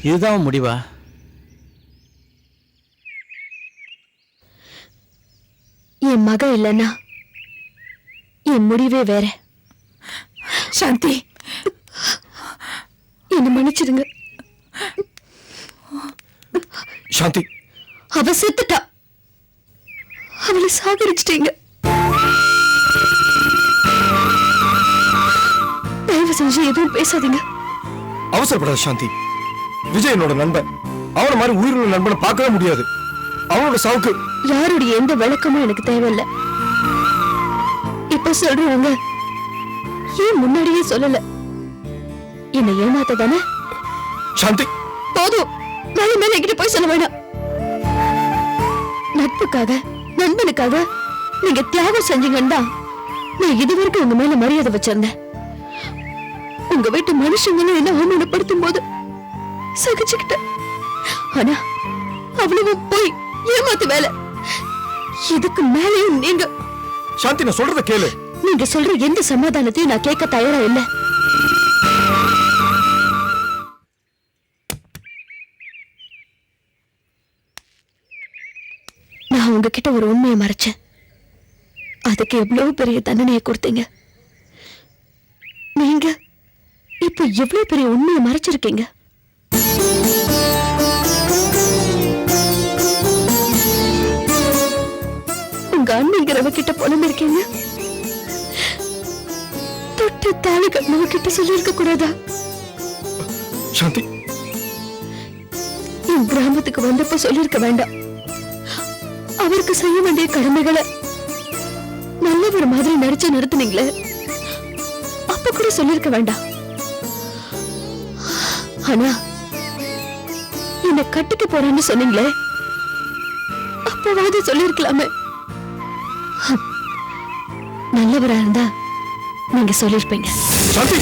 இதுதான் முடிவா? என் மக இல்லைன்னா என் முடிவே வேற. சாந்தி, என்ன மன்னிச்சிடுங்க. சாந்தி, அவ செத்துட்டா. அவளை சாகரிச்சிட்டீங்க. தயவு செஞ்சு எதுவும் பேசாதீங்க. அவசரப்படாத சாந்தி. விஜய் என்னோட நண்பன். அவன மாதிரி உயிருள்ள நண்பனை பார்க்கவே முடியாது. அவனோட சாவுக்கு யாருடைய எந்த விளக்கமும் எனக்கு தேவையில்லை. இப்ப சொல்றவங்க ஏன் முன்னாடியே சொல்லல? என்னை ஏமாத்த தானே? சாந்தி, போதும். மேல மேல என்கிட்ட போய் சொல்ல வேண்டாம். நட்புக்காக, நண்பனுக்காக நீங்க தியாகம் செஞ்சீங்கன்னா நான் இதுவரைக்கும் உங்க மேல மரியாதை வச்சிருந்தேன். உங்க வீட்டு மனுஷங்களும் என்ன அவமானப்படுத்தும் போது சகிச்சுக்கிட்டேன். ஆனா அவ்வளவு போய் ஏமாத்து வேலை. இதுக்கு மேலேயும் நீங்க. சாந்தி, நான் சொல்றத கேளு. நீங்க சொல்ற எந்த சமாதானத்தையும் நான் கேட்க தயாரா இல்ல. நான் உங்ககிட்ட ஒரு உண்மையை மறைச்சேன். அதுக்கு எவ்வளவு பெரிய தண்டனையை கொடுத்தீங்க. நீங்க இப்ப எவ்வளவு பெரிய உண்மையை மறைச்சிருக்கீங்க. உங்க அண்ணிங்கிறவ கிட்ட புலம்பிருக்கீங்க. தொட்டு தாலி கண்ணவ கிட்ட சொல்லிருக்க கூடாதா? சாந்தி, என் கிராமத்துக்கு வந்தப்ப சொல்லிருக்க வேண்டாம். அவருக்கு செய்ய வேண்டிய கடமைகளை நல்லவர் மாதிரி நடிச்சு நடத்துனீங்களே, அப்ப கூட சொல்லிருக்க வேண்டாம். ஆனா என்ன கட்டிக்க போறேன்னு சொன்னீங்களே, அப்பவாது சொல்லிருக்கலாமே. நல்லவரா இருந்தா நீங்க சொல்லிருப்பீங்க. சாந்தி,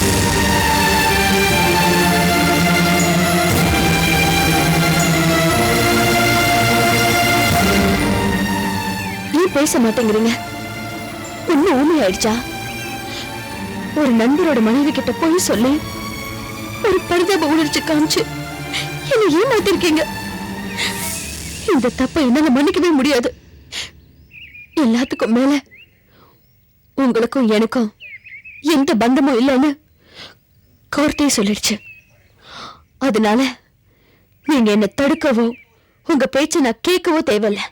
ஏன் பேச மாட்டேங்கிறீங்க? ஒன்னும் ஊமையாயிடுச்சா? ஒரு நண்பரோட மனைவி கிட்ட போய் சொல்லி ஒரு பரிதாப உணர்ச்சி காமிச்சு என்ன ஏமாத்திருக்கீங்க. இந்த தப்ப என்னால மன்னிக்கவே முடியாது. எல்லாத்துக்கும் மேல உங்களுக்கும் எனக்கும் எந்த பந்தமும் இல்லைன்னு கோர்ட்டே சொல்லிடுச்சு. அதனால நீங்க என்ன தடுக்கவோ உங்க பேச்ச நான் கேட்கவோ தேவையில்ல.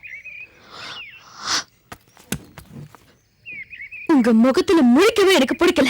உங்க முகத்துல முழிக்கவே எனக்கு பிடிக்கல.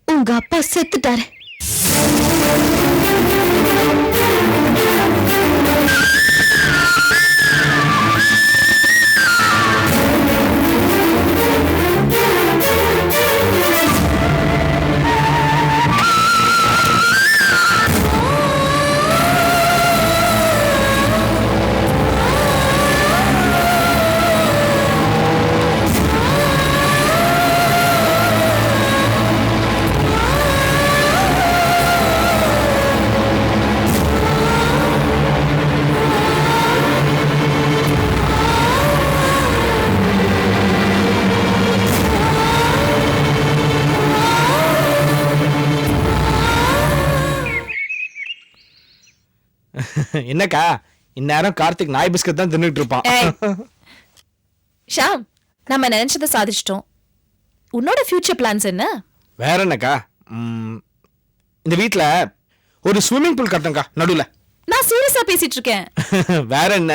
உங்க அப்பா செத்துட்டாரு. என்னக்கா இந்நேரம் கார்த்திக் நாய் பிஸ்கட் தான் தின்னுட்டு இருப்பான். ஷாம், நம்ம நினைச்சதை சாதிச்சிட்டோம். உன்னோட ஃபியூச்சர் பிளான்ஸ் என்ன? வேற என்னக்கா, இந்த வீட்ல ஒரு ஸ்விம்மிங் பூல் கட்டணும்க்கா நடுவுல. நான் சீரியஸா பேசிட்டு இருக்கேன். வேற என்ன,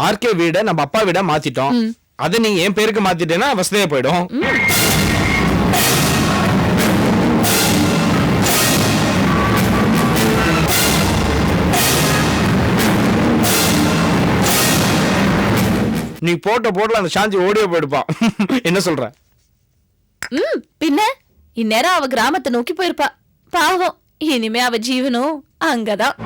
ஆர்கே வீட நம்ம அப்பா வீட மாத்திட்டோம். அதை நீங்க என் பேருக்கு மாத்திட்டேன்னா வசதியா போயிடும். நீ போட்டல அந்த சாந்தி ஓடியே போயிடுப்பான். என்ன சொல்ற? பின்ன இந்நேரம் அவ கிராமத்தை நோக்கி போயிருப்பா. பாவம், இனிமே அவ ஜீவனும் அங்கதான்.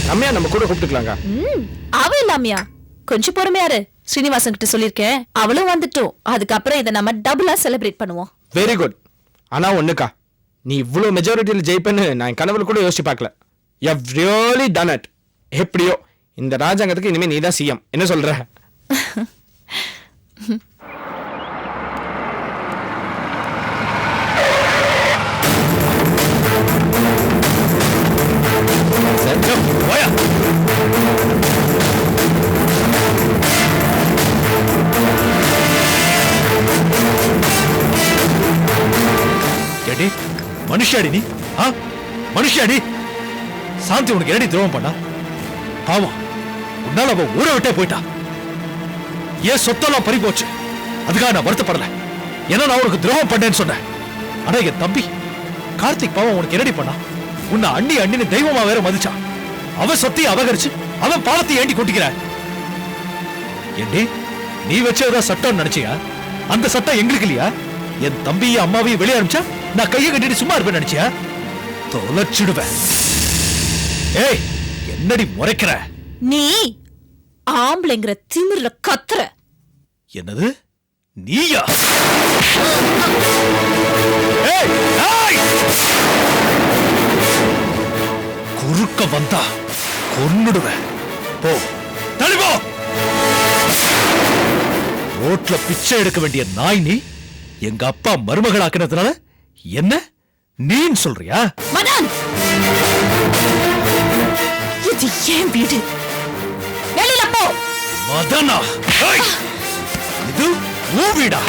ரம்யா நம்ம கூட கூப்பிட்டுக்கலாங்க. அவ இல்லாமையா? கொஞ்சம் பொறுமையாரு. ஸ்ரீனிவாசன் கிட்ட சொல்லிருக்கேன், அவளும் வந்துட்டோம். அதுக்கப்புறம் இதை நம்ம டபுளா செலிப்ரேட் பண்ணுவோம். Very good. ஆனா ஒண்ணுக்கா, நீ இவ்வளவு மெஜாரிட்டியில் ஜெயிப்பேன்னு நான் கனவுல கூட யோசிச்சு பார்க்கல. You have really done it. எப்படியோ இந்த ராஜாங்கத்துக்கு இனிமே நீதான் சிஎம். என்ன சொல்ற? மனுஷாடி நீ? மனுஷாடி? சாந்தி உனக்கு என்னடி துரோகம் பண்ணா? பாவம், உன்னால அவ ஊரை விட்டே போயிட்டா. ஏன் சொத்தெல்லாம் பறி போச்சு. அதுக்காக நான் வருத்தப்படல. ஏன்னா நான் உனக்கு துரோகம் பண்ணேன்னு சொன்னேன். ஆனா என் தம்பி கார்த்திக் பாவம் உனக்கு என்னடி பண்ணா? உன்னை அண்ணின்னு தெய்வமா வேற மதிச்சான். அவன் சொத்தையை அபகரிச்சு அவன் பாவத்தை ஏண்டி கொட்டிக்கிற? ஏண்டி நீ வச்சதான் சட்டம் நினைச்சியா? அந்த சட்டம் எங்களுக்கு இல்லையா? என் தம்பியும் அம்மாவையும் வெளியே அனுப்பிச்சா நான் கையை கட்டிட்டு சும்மா இருப்பேன் நினைச்சியா? தொலைச்சிடுவேன். ஏய், என்னடி முறைக்கிற? நீ ஆம்பளைங்கிற திமிர்ல கத்துற. என்னது? நீயா? ஏய், ஏய்! குறுக்க வந்தா கொன்னுடுவேன். போ, தள்ளி போ. ரோட்ல பிச்சை எடுக்க வேண்டிய நாய் நீ எங்க அப்பா மருமகளாக்குனதுனால என்ன நீன்னு சொல்றியா? மதன், இது ஏன் வீடு. வெளியில போ. மதனா? ஏய், இது உன் வீடா?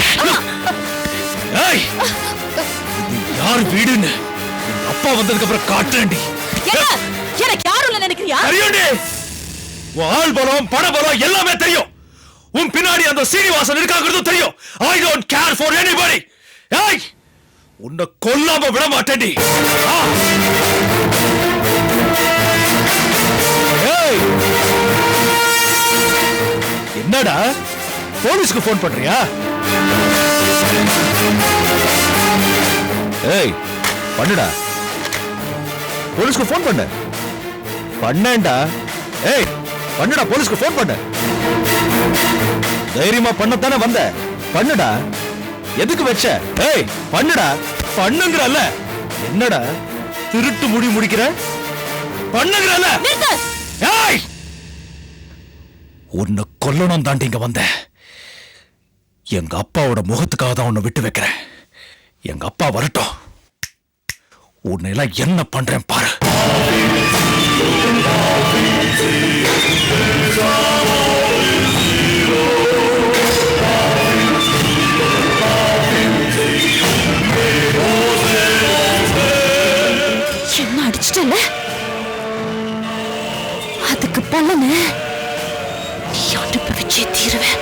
ஏய், இது யார் வீடுன்னு எங்க அப்பா வந்ததுக்கு அப்புறம் காட்டுறேன்டி. எனக்கு யாரும் இல்ல நினைக்கிறியா? தெரியும்டி. உன் ஆள் பலம், பண பலம் எல்லாமே தெரியும். உன் பின்னாடி அந்த சீனிவாசன் இருக்காங்கிறதும் தெரியும். I don't care for anybody. ஏய், உன்னை கொல்லாம விட மாட்டேன்டி. ஏய், என்னடா போலீஸ்க்கு போன் பண்றியா? ஏய், பண்ணுடா. போலீஸ்க்கு போன் பண்ணு. பண்ணேன்டா. ஏய், பண்ணுடா, போலீஸ்க்கு போன் பண்ணு. தைரியமா பண்ணத்தானே வந்த. பண்ணுடா. எதுக்கு வச்ச? ஏய், பண்ணுடா. பண்ணுங்கறல்ல. என்னடா திருட்டு முடிக்கிற? பண்ணுங்கறல்ல. ஏய், உன்னை கொல்லணும் தாண்டி இங்க வந்த. எங்க அப்பாவோட முகத்துக்காக தான் உன்னை விட்டு வைக்கிறேன். எங்க அப்பா வரட்டும், உன்னை எல்லாம் என்ன பண்றேன் பாரு. என்ன அடிச்சிட்டல? அதுக்கு பலனை அனுபவிச்சே தீருவேன்.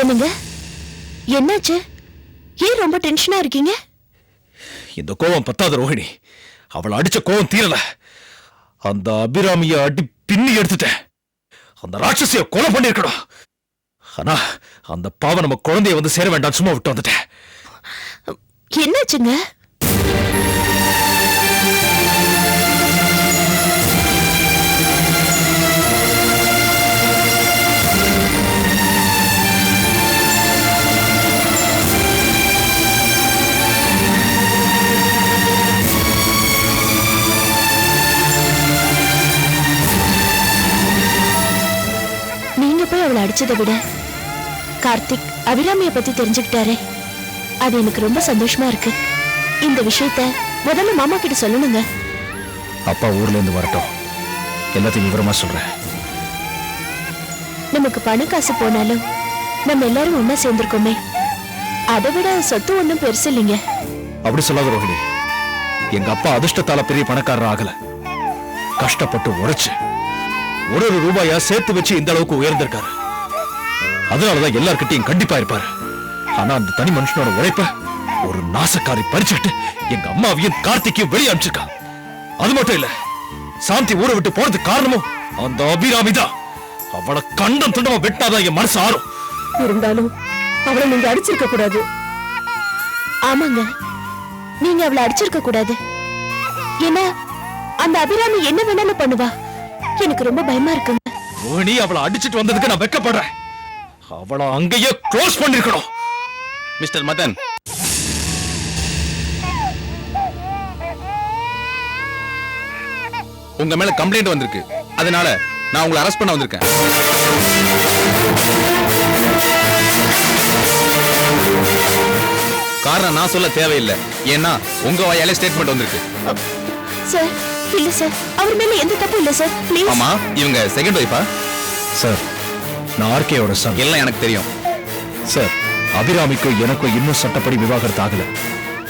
என்னங்க, என்னாச்சு? ஏன் ரொம்ப டென்ஷனா இருக்கீங்க? இந்த கோவம் பத்தாத ரோஹிணி. அவளை அடிச்ச கோவம் தீரல. அந்த அபிராமிய அடி பின்னி எடுத்துட்டேன். அந்த ராட்சசிய கொலை பண்ணிருக்கணும். ஆனா அந்த பாவம் நம்ம குழந்தைய வந்து சேர வேண்டாம் சும்மா விட்டு வந்துட்டேன். என்னாச்சுங்க? நீங்க போய் அவளை அடிச்சதை விட கார்த்திக் அபிராமிய பத்தி தெரிஞ்சுக்கிட்டாரே, அது எனக்கு ரொம்ப சந்தோஷமா இருக்கு. இந்த விஷயத்த முதல்ல மாமா கிட்ட சொல்லணுங்க. அப்பா ஊர்ல இருந்து வரட்டும், எல்லாத்தையும் விவரமா சொல்றேன். நமக்கு பண காசு போனாலும் நம்ம எல்லாரும் ஒன்னா சேர்ந்திருக்கோமே, அதை விட சொத்து ஒண்ணும் பெருசு இல்லைங்க. அப்படி சொல்லாத ரோஹிணி. எங்க அப்பா அதிர்ஷ்டத்தால பெரிய பணக்காரர் ஆகல. கஷ்டப்பட்டு உழைச்சு ஒரு ரூபாயா சேர்த்து வச்சு இந்த அளவுக்கு உயர்ந்திருக்காரு. அதனாலதான் எல்லார்கிட்டையும் கண்டிப்பா இருப்பாரு. ஆனா அந்த தனி மனுஷனோட உழைப்ப ஒரு நாசக்காரி பறிச்சுட்டு எங்க அம்மாவையும் கார்த்திக்கையும் வெளியே அனுப்பிச்சிருக்கா. அது மட்டும் இல்ல, சாந்தி ஊரை விட்டு போறதுக்கு காரணமும் அந்த அபிராமி தான். அவளை கண்டம் துண்டமா வெட்டாதான் என் மனசு ஆறும். இருந்தாலும் அவளை நீங்க அடிச்சிருக்க கூடாது. ஆமாங்க, நீங்க அவளை அடிச்சிருக்க கூடாது. ஏன்னா அந்த அபிராமி என்ன வேணாலும் பண்ணுவா. எனக்கு ரொம்ப பயமா இருக்குங்க. ரோஹிணி, அவளை அடிச்சிட்டு வந்ததுக்கு நான் வெட்கப்படுறேன். அவளை அங்கேயே க்ளோஸ் பண்ணிருக்கணும். மிஸ்டர் மதன், உங்க மேல கம்ப்ளைண்ட் வந்திருக்கு. அதனால நான் உங்களை அரெஸ்ட் பண்ண வந்திருக்கேன். காரணம் நான் சொல்ல தேவையில்லை. ஏன்னா உங்க வாயாலே ஸ்டேட்மெண்ட் வந்திருக்கு. சார், இல்ல சார், அவர் மேல எந்த தப்பு இல்ல சார். ப்ளீஸ். ஆமா, இவங்க செகண்ட் ஒய்ஃபா? சார், நான் ஆர்கேயோட சன். எல்லாம் எனக்கு தெரியும். சார், அபிராமிக்கும் எனக்கும் இன்னும் சட்டப்படி விவாகரத்து ஆகல.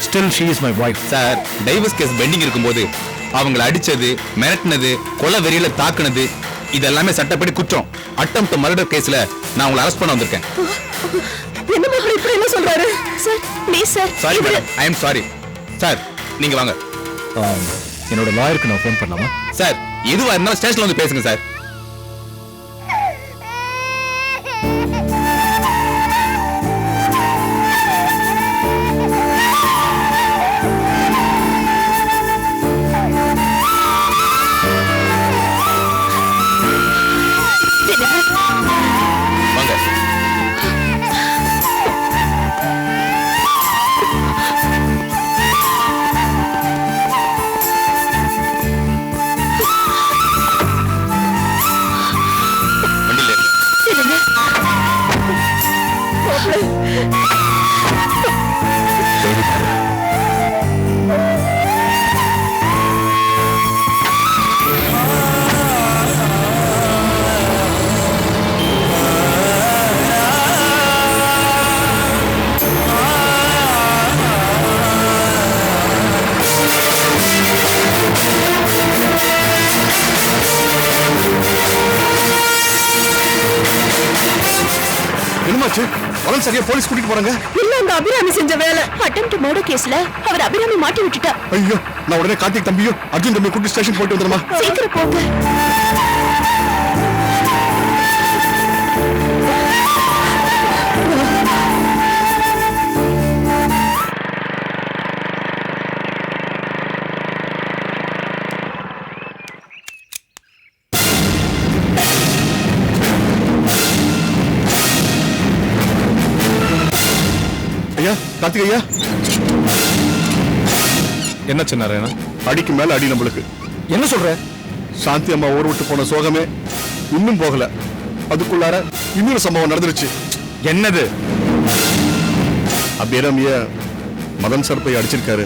Still she is my wife. Sir, divorce case pending இருக்கும்போது அவங்களை அடிச்சது, மிரட்டினது, கொலை வெறியில தாக்குனது இதெல்லாமே சட்டப்படி குற்றம். அட்டெம்ப்ட் மர்டர் கேஸ்ல நான் உங்களை அரெஸ்ட் பண்ண வந்திருக்கேன். என்ன மாதிரி இப்படி என்ன சொல்றாரு? Sir, please sir. Sorry madam, I am sorry. Sir, நீங்க வாங்க. என்னோட லாயருக்கு நான் ஃபோன் பண்ணலாமா? சார், எதுவா இருந்தாலும் ஸ்டேஷன்ல வந்து பேசுங்க சார். வாங்க. வண்டியில ஏறுங்க. சரி பாரு. என்னமாச்சு? மதன் சரியா போலீஸ் கூட்டிட்டு போறாங்க. இல்ல, அந்த அபிராமி செஞ்ச வேலை. அட்டெம்ப்ட் மர்டர் கேஸ்ல அவர் அபிராமி மாட்டி விட்டுட்டா. ஐயோ, நான் உடனே கார்த்திக் தம்பியும் அர்ஜுன் தம்பியும் கூட்டி ஸ்டேஷன் போயிட்டு வந்துடுமா? சீக்கிரம் போங்க. ஐயா, கார்த்திக் ஐயா. என்ன சின்ன அடிக்கு மேல அடி நம்மளுக்கு. என்ன சொல்ற? சாந்தி அம்மா ஊர் விட்டு போன சோகமே இன்னும் போகல. அதுக்குள்ளார இன்னொரு சம்பவம் நடந்துருச்சு. என்னது? அபிராமிய மதன் சார் போய் அடிச்சிருக்காரு.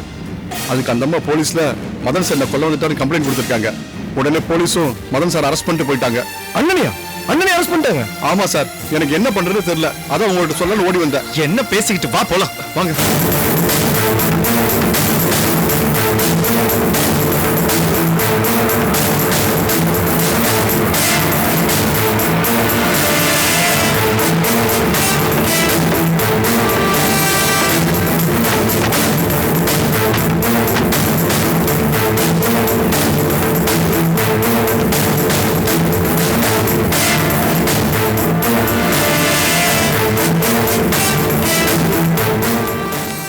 அதுக்கு அந்த அம்மா போலீஸ்ல மதன் சார் கொல்ல வந்துட்டாரு கம்ப்ளைண்ட் கொடுத்திருக்காங்க. உடனே போலீஸும் மதன் சார் அரெஸ்ட் பண்ணிட்டு போயிட்டாங்க. அண்ணனையா? அண்ணனை அரெஸ்ட் பண்ணிட்டாங்க? ஆமா சார், எனக்கு என்ன பண்றதுன்னு தெரியல. அதான் உங்கள்ட்ட சொல்லணும்னு ஓடி வந்தேன். என்ன பேசிக்கிட்டு வா போலாம். வாங்க.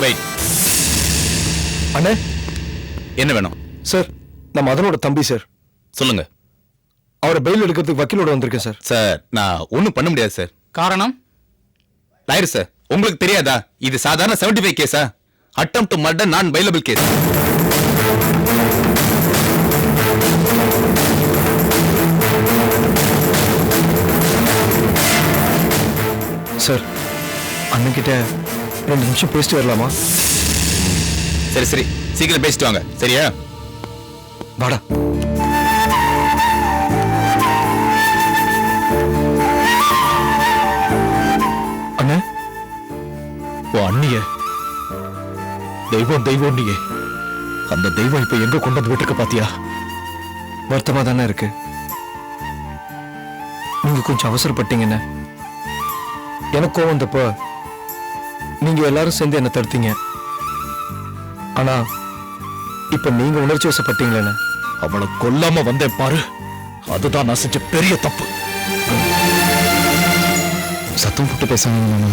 வெயிட். அண்ணே, என்ன வேணும்? சார், நான் மதனோட தம்பி சார். சொல்லுங்க. அவரை பெயில் எடுக்கிறதுக்கு வக்கீலோட வந்திருக்கேன் சார். சார், நான் ஒண்ணும் பண்ண முடியாது சார். காரணம்? லாயர் சார், உங்களுக்கு தெரியாதா இது சாதாரண 75 கேஸா? அட்டெம்ப்ட் டு மர்டர் நான் பைலபிள் கேஸ். சார், அண்ணன்கிட்ட 2 நிமிஷம் பேசிட்டு வரலாமா? சரி சரி, சீக்கிரம் பேசிட்டு வாங்க. சரியா? வாடா. அண்ணே, ஓ அண்ணிய தெய்வம் தெய்வம் நீயே அந்த தெய்வம் இப்ப எங்க கொண்டு வந்து விட்டுருக்க பாத்தியா? வருத்தமா தானே இருக்கு. நீங்க கொஞ்சம் அவசரப்பட்டீங்கன்னு எனக்கு கோவம் வந்தப்ப நீங்க எல்லாரும் சேர்ந்து என்ன தடுத்தீங்க. ஆனா இப்ப நீங்க உணர்ச்சி வசப்பட்டீங்களே. அவளை கொல்லாம வந்தேன் பாரு, அதுதான் நான் செஞ்ச பெரிய தப்பு. சத்தம் போட்டு பேசாதீங்க மாமா.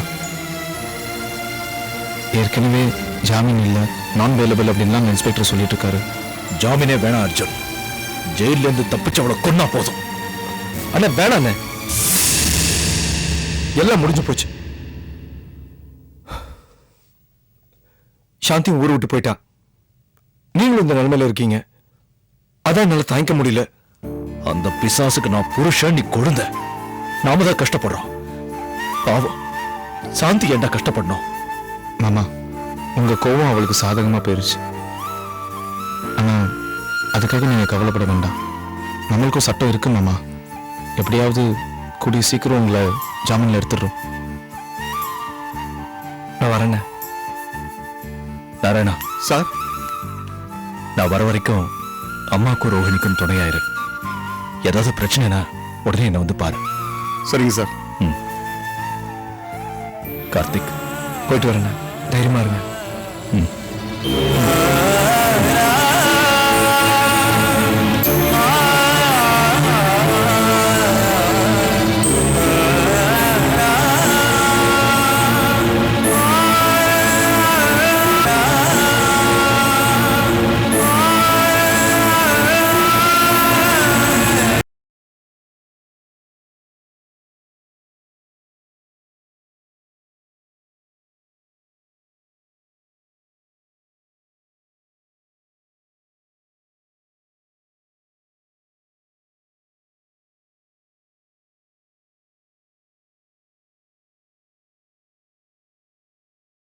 ஏற்கனவே ஜாமீன் இல்ல, நான் வேலபிள் அப்படின்லாம் இன்ஸ்பெக்டர் சொல்லிட்டு இருக்காரு. ஜாமீனே வேணாம் அர்ஜுன், ஜெயில இருந்து தப்பிச்சு அவளை கொன்னா போதும். அண்ணா வேணாண்ணே, எல்லாம் முடிஞ்சு போச்சு. சாந்தி ஊர் விட்டு போயிட்டா. நீங்களும் இந்த நிலைமையில இருக்கீங்க. அதான் என்னால தாங்கிக்க முடியல. அந்த பிசாசுக்கு நான் புருஷன், நீ கொழுந்த. நாம தான் கஷ்டப்படுறோம். பாவம் சாந்தி ஏன்டா கஷ்டப்படணும்? மாமா, உங்க கோவம் அவளுக்கு சாதகமா போயிருச்சு. ஆனா அதுக்காக நீங்க கவலைப்பட வேண்டாம். நம்மளுக்கும் சட்டம் இருக்கு மாமா. எப்படியாவது கூடிய சீக்கிரம் உங்களை ஜாமீன்ல எடுத்துடுறோம். நான் வரேண்ணே. நாராயணா, சார், நான் வர வரைக்கும் அம்மாக்கும் ரோஹிணிக்கும் துணையாயிரு. ஏதாவது பிரச்சனைனா உடனே என்ன வந்து பாரு. சரிங்க சார். கார்த்திக், போயிட்டு வரேண்ணே. தைரியமா இருங்க. ம்.